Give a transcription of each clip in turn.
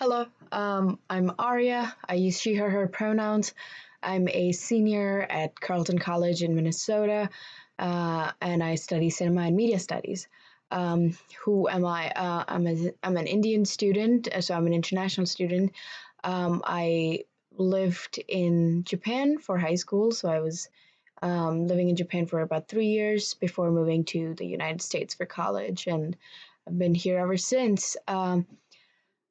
Hello, I'm Arya. I use she, her pronouns. I'm a senior at Carleton College in Minnesota, and I study cinema and media studies. Who am I? I'm an Indian student, so I'm an international student. I lived in Japan for high school, so I was living in Japan for about 3 years before moving to the United States for college, and I've been here ever since.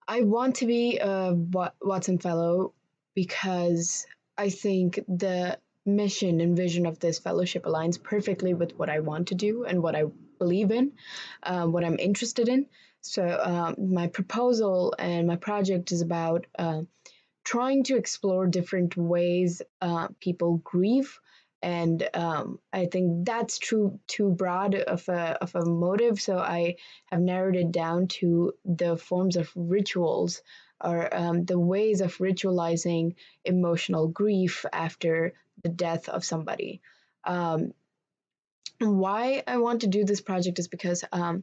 I want to be a Watson Fellow because I think the mission and vision of this fellowship aligns perfectly with what I want to do and what I believe in, what I'm interested in. So, my proposal and my project is about trying to explore different ways people grieve. And I think that's too broad of a motive. So I have narrowed it down to the forms of rituals or the ways of ritualizing emotional grief after the death of somebody. Um, why I want to do this project is because I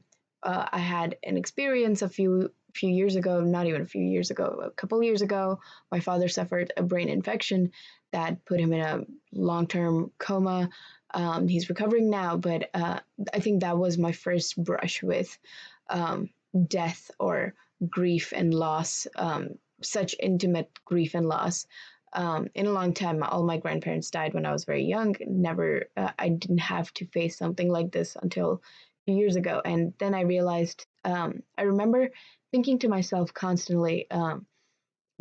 had an experience a few years ago, not even a few years ago, a couple years ago. My father suffered a brain infection that put him in a long term coma. He's recovering now, but I think that was my first brush with um, death or grief and loss, such intimate grief and loss. In a long time, all my grandparents died when I was very young. Never, I didn't have to face something like this until a few years ago. And then I realized, I remember thinking to myself constantly,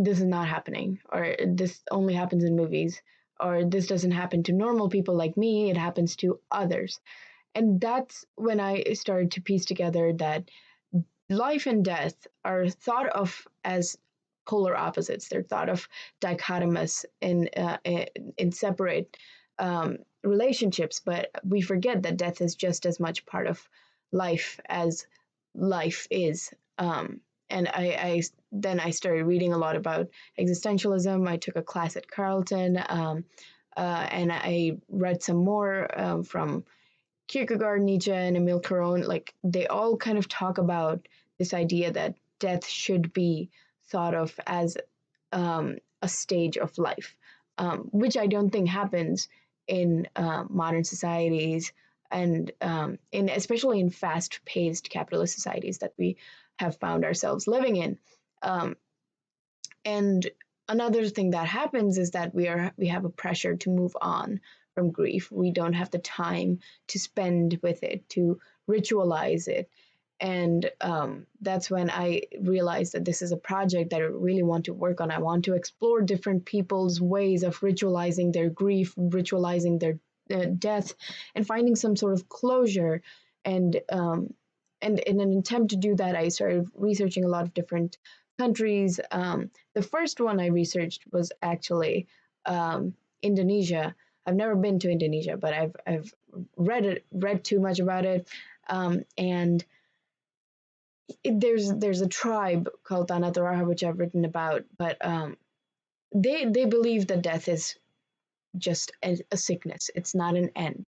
this is not happening, or this only happens in movies, or this doesn't happen to normal people like me, it happens to others. And that's when I started to piece together that life and death are thought of as polar opposites. They're thought of dichotomous in separate relationships, but we forget that death is just as much part of life as life is. And I then I started reading a lot about existentialism. I took a class at Carleton, and I read some more from Kierkegaard, Nietzsche, and Emile Caron, like they all kind of talk about this idea that death should be thought of as a stage of life, which I don't think happens in modern societies and in especially in fast-paced capitalist societies that we have found ourselves living in. Um, and another thing that happens is that we have a pressure to move on from grief. We don't have the time to spend with it, to ritualize it. And that's when I realized that this is a project that I really want to work on. I want to explore different people's ways of ritualizing their grief, ritualizing their death, and finding some sort of closure. And and in an attempt to do that, I started researching a lot of different countries. The first one I researched was actually Indonesia. I've never been to Indonesia, but I've read too much about it, and there's a tribe called Tanah Toraja which I've written about, but they believe that death is just a sickness. It's not an end.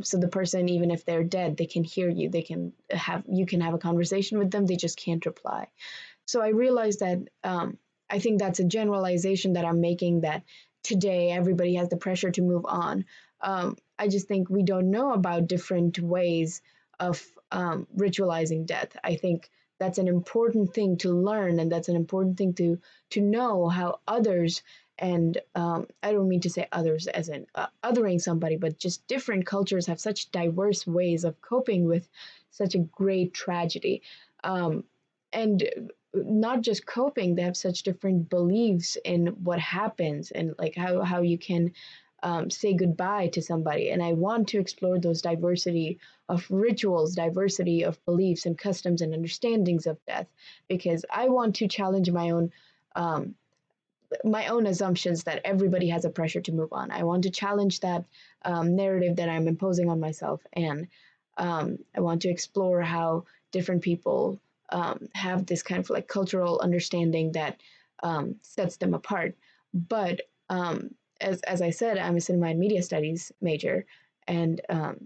So the person, even if they're dead, they can hear you. They can have you can have a conversation with them. They just can't reply. So I realized that I think that's a generalization that I'm making, that today everybody has the pressure to move on. I just think we don't know about different ways of ritualizing death. I think that's an important thing to learn, and that's an important thing to know how others, and I don't mean to say others as in othering somebody, but just different cultures have such diverse ways of coping with such a great tragedy. And not just coping, they have such different beliefs in what happens and like how you can say goodbye to somebody. And I want to explore those diversity of rituals, diversity of beliefs and customs and understandings of death, because I want to challenge um, my own assumptions that everybody has a pressure to move on. I want to challenge that narrative that I'm imposing on myself, and I want to explore how different people have this kind of like cultural understanding that sets them apart. But as I said, I'm a cinema and media studies major, and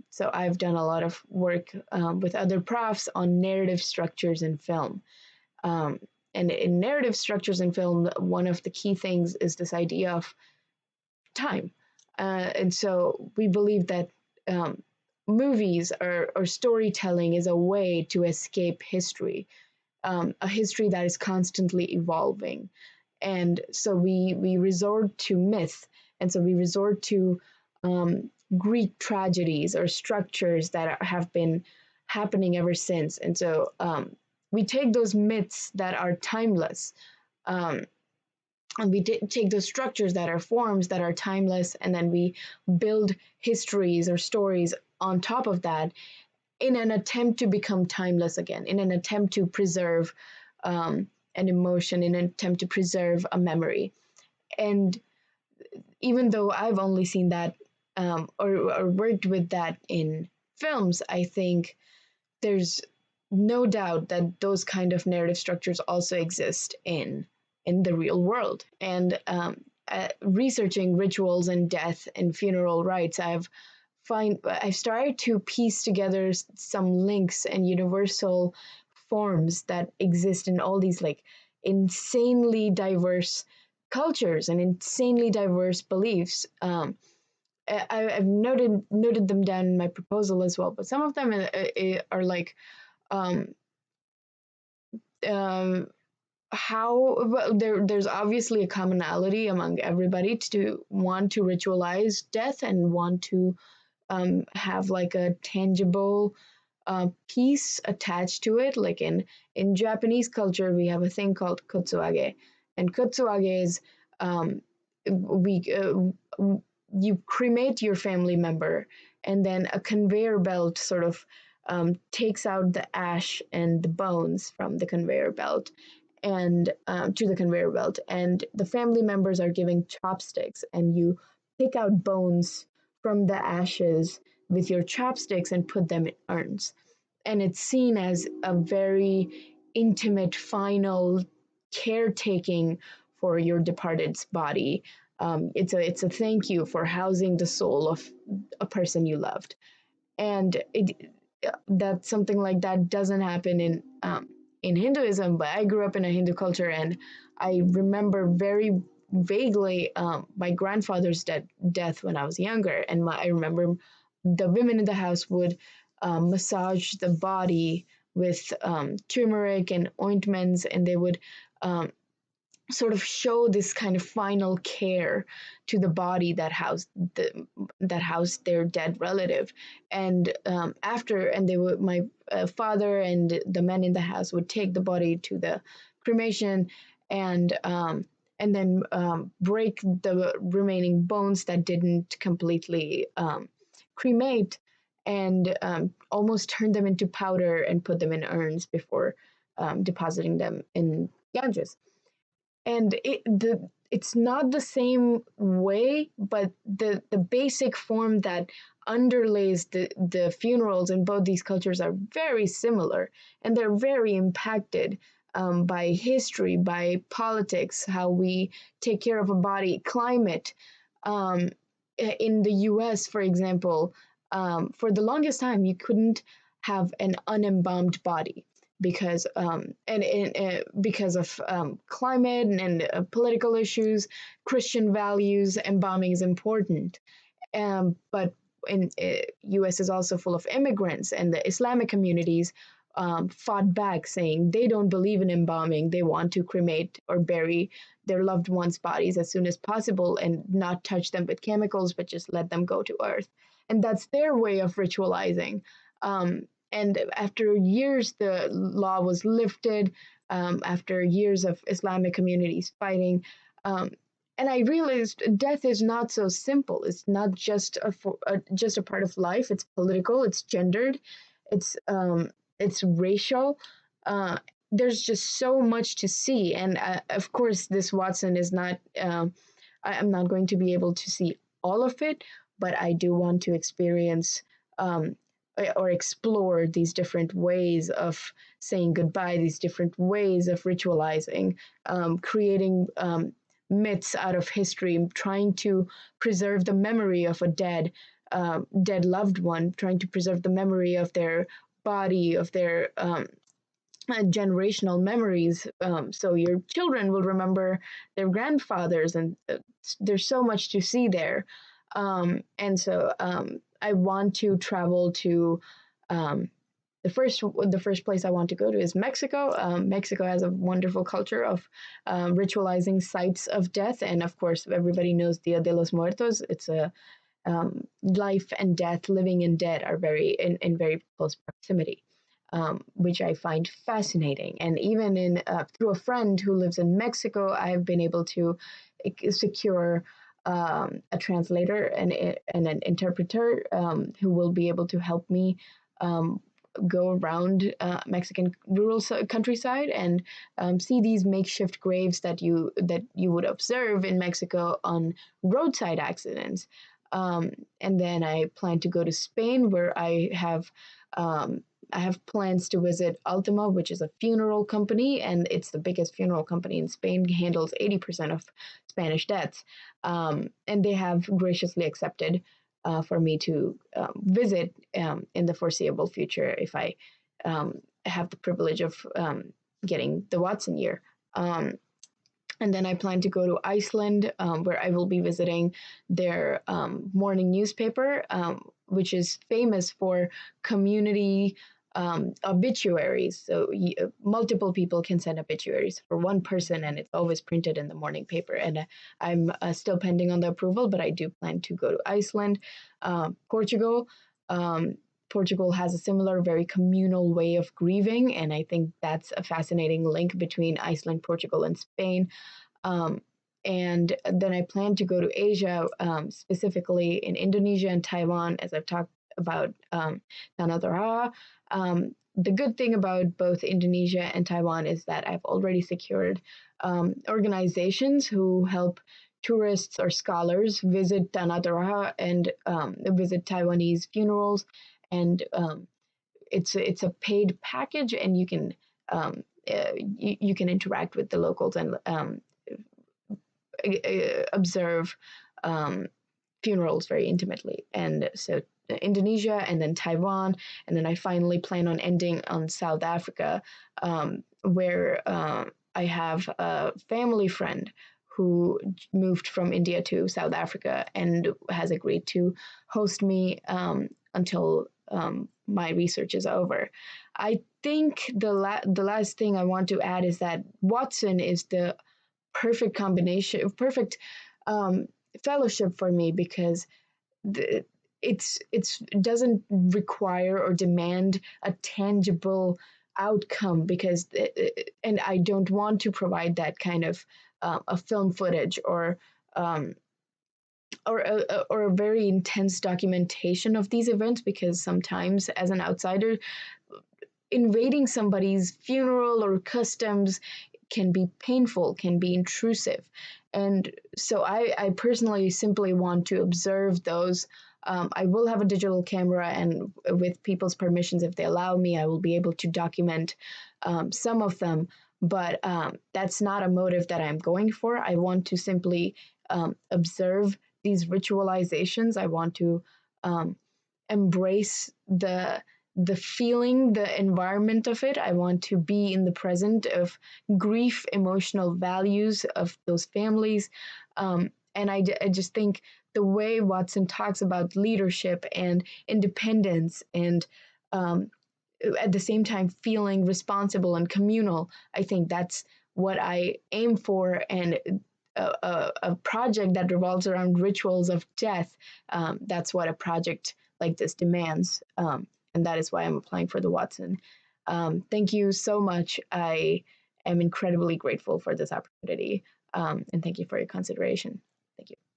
so I've done a lot of work with other profs on narrative structures in film. Um, and in narrative structures in film, one of the key things is this idea of time. And so we believe that um, movies or storytelling is a way to escape history, a history that is constantly evolving. And so we resort to myth, and so we resort to Greek tragedies or structures that have been happening ever since. And so we take those myths that are timeless, um, and we take those structures that are forms that are timeless, and then we build histories or stories on top of that in an attempt to become timeless again, in an attempt to preserve an emotion, in an attempt to preserve a memory. And even though I've only seen that or worked with that in films, I think there's no doubt that those kind of narrative structures also exist in the real world. And researching rituals and death and funeral rites, I've started to piece together some links and universal forms that exist in all these like insanely diverse cultures and insanely diverse beliefs. I've noted them down in my proposal as well, but some of them are like um, um, how well, there's obviously a commonality among everybody to want to ritualize death and want to have like a tangible piece attached to it. Like in Japanese culture, we have a thing called kotsuage, and kotsuage is we you cremate your family member, and then a conveyor belt sort of takes out the ash and the bones from the conveyor belt and to the conveyor belt, and the family members are giving chopsticks, and you pick out bones from the ashes with your chopsticks and put them in urns. And it's seen as a very intimate, final caretaking for your departed's body. It's a thank you for housing the soul of a person you loved, and that something like that doesn't happen in Hinduism. But I grew up in a Hindu culture, and I remember very vaguely my grandfather's death when I was younger, and I remember the women in the house would massage the body with turmeric and ointments, and they would um, sort of show this kind of final care to the body that housed their dead relative. And after, and they would my father and the men in the house would take the body to the cremation, and then break the remaining bones that didn't completely cremate, and almost turn them into powder and put them in urns before depositing them in Ganges. And it's not the same way, but the basic form that underlays the funerals in both these cultures are very similar, and they're very impacted by history, by politics, how we take care of a body, climate. um, in the US, for example, for the longest time you couldn't have an unembalmed body because because of climate and political issues, Christian values. Embalming is important, but in U.S. is also full of immigrants, and the Islamic communities fought back, saying they don't believe in embalming. They want to cremate or bury their loved ones' bodies as soon as possible and not touch them with chemicals, but just let them go to earth. And that's their way of ritualizing. And after years, the law was lifted. After years of Islamic communities fighting, um, and I realized death is not so simple. It's not just a part of life. It's political. It's gendered. It's racial. Uh, there's just so much to see, and of course, this Watson is not. I'm not going to be able to see all of it, but I do want to experience um, or explore these different ways of saying goodbye, these different ways of ritualizing, creating myths out of history, trying to preserve the memory of a dead loved one, trying to preserve the memory of their body, of their generational memories. So your children will remember their grandfathers, and there's so much to see there. And so I want to travel to. Um, the first place I want to go to is Mexico. Mexico has a wonderful culture of ritualizing sites of death, and of course, everybody knows Dia de los Muertos. It's a life and death, living and dead are in very close proximity, which I find fascinating. And even in through a friend who lives in Mexico, I've been able to secure a translator and an interpreter who will be able to help me um, go around Mexican rural countryside and see these makeshift graves that you would observe in Mexico on roadside accidents. And then I plan to go to Spain, where um, I have plans to visit Altima, which is a funeral company, and it's the biggest funeral company in Spain. Handles 80% of Spanish deaths, and they have graciously accepted for me to visit in the foreseeable future if I have the privilege of getting the Watson year. And then I plan to go to Iceland, where I will be visiting their morning newspaper, which is famous for community obituaries. So multiple people can send obituaries for one person, and it's always printed in the morning paper. And I'm still pending on the approval, but I do plan to go to Iceland, Portugal. Um, Portugal has a similar, very communal way of grieving, and I think that's a fascinating link between Iceland, Portugal, and Spain. Um, and then I plan to go to Asia, specifically in Indonesia and Taiwan, as I've talked about Tanah Toraja. The good thing about both Indonesia and Taiwan is that I've already secured organizations who help tourists or scholars visit Tanah Toraja and visit Taiwanese funerals. And it's a paid package, and you can interact with the locals and observe um, funerals very intimately. And so Indonesia, and then Taiwan, and then I finally plan on ending on South Africa, where I have a family friend who moved from India to South Africa and has agreed to host me until my research is over. I think the last thing I want to add is that Watson is the perfect combination, perfect um, fellowship for me, because the, it's doesn't require or demand a tangible outcome, because and I don't want to provide that kind of a film footage um, or a very intense documentation of these events, because sometimes as an outsider invading somebody's funeral or customs can be painful, can be intrusive. And so I personally simply want to observe those. I will have a digital camera, and with people's permissions, if they allow me, I will be able to document some of them. But that's not a motive that I'm going for. I want to simply observe these ritualizations. I want to um, embrace the feeling, the environment of it. I want to be in the present of grief, emotional values of those families. And I just think the way Watson talks about leadership and independence and um, at the same time feeling responsible and communal, I think that's what I aim for. And a project that revolves around rituals of death, that's what a project like this demands. And that is why I'm applying for the Watson. Thank you so much. I am incredibly grateful for this opportunity. And thank you for your consideration. Thank you.